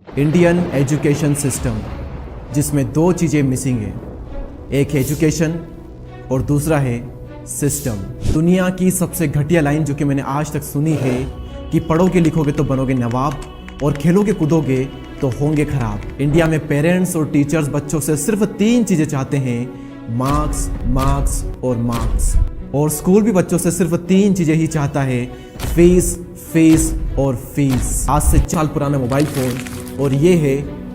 Indian education system, जिसमें दो चीज़ें मिसिंग है, एक है एजुकेशन और दूसरा है सिस्टम। दुनिया की सबसे घटिया लाइन जो कि मैंने आज तक सुनी है कि पढ़ोगे लिखोगे तो बनोगे नवाब और खेलोगे कूदोगे तो होंगे खराब। इंडिया में पेरेंट्स और टीचर्स बच्चों से सिर्फ तीन चीज़ें चाहते हैं, मार्क्स, मार्क्स और मार्क्स। और स्कूल भी बच्चों से सिर्फ तीन चीज़ें ही चाहता है, फीस, फीस और फीस। आज से 4 साल पुराना मोबाइल फ़ोन और ये है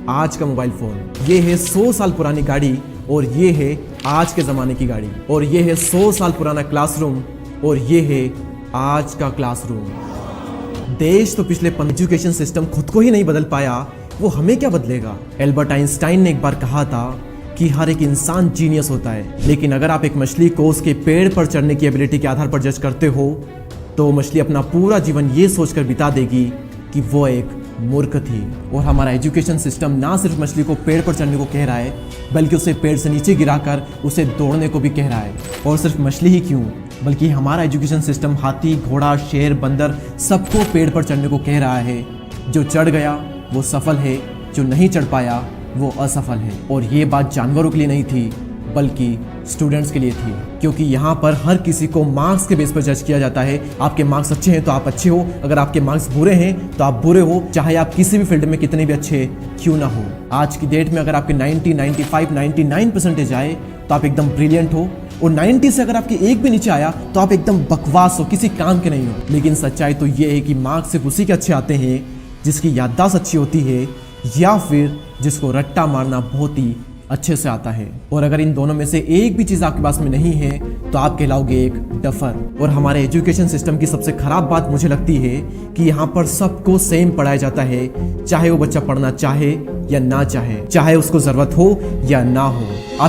आज का मोबाइल फ़ोन। ये है 100 साल पुरानी गाड़ी और ये है आज के ज़माने की गाड़ी। और ये है 100 साल पुराना क्लासरूम और ये है आज का क्लासरूम। देश तो पिछले एजुकेशन सिस्टम खुद को ही नहीं बदल पाया, वो हमें क्या बदलेगा। एल्बर्ट आइंस्टाइन ने एक बार कहा था कि हर एक इंसान जीनियस होता है, लेकिन अगर आप एक मछली को उसके पेड़ पर चढ़ने की एबिलिटी के आधार पर जज करते हो तो मछली अपना पूरा जीवन ये सोचकर बिता देगी कि वो एक मूर्ख थी। और हमारा एजुकेशन सिस्टम ना सिर्फ मछली को पेड़ पर चढ़ने को कह रहा है, बल्कि उसे पेड़ से नीचे गिराकर उसे दौड़ने को भी कह रहा है। और सिर्फ मछली ही क्यों, बल्कि हमारा एजुकेशन सिस्टम हाथी, घोड़ा, शेर, बंदर सबको पेड़ पर चढ़ने को कह रहा है। जो चढ़ गया वो सफल है, जो नहीं चढ़ पाया वो असफल है। और ये बात जानवरों के लिए नहीं थी, बल्कि स्टूडेंट्स के लिए थी, क्योंकि यहाँ पर हर किसी को मार्क्स के बेस पर जज किया जाता है। आपके मार्क्स अच्छे हैं तो आप अच्छे हो, अगर आपके मार्क्स बुरे हैं तो आप बुरे हो, चाहे आप किसी भी फील्ड में कितने भी अच्छे क्यों ना हो। आज की डेट में अगर आपके 90, 95, 99% आए तो आप एकदम ब्रिलियंट हो, और 90 से अगर आपके एक भी नीचे आया तो आप एकदम बकवास हो, किसी काम के नहीं हो। लेकिन सच्चाई तो ये है कि मार्क्स सिर्फ उसी के अच्छे आते हैं जिसकी याददाश्त अच्छी होती है, या फिर जिसको रट्टा मारना बहुत ही अच्छे से आता है। और अगर इन दोनों में से एक भी चीज़ आपके पास में नहीं है तो आप कहलाओगे एक डफर। और हमारे एजुकेशन सिस्टम की सबसे खराब बात मुझे लगती है कि यहाँ पर सबको सेम पढ़ाया जाता है, चाहे वो बच्चा पढ़ना चाहे या ना चाहे, चाहे उसको ज़रूरत हो या ना हो। आप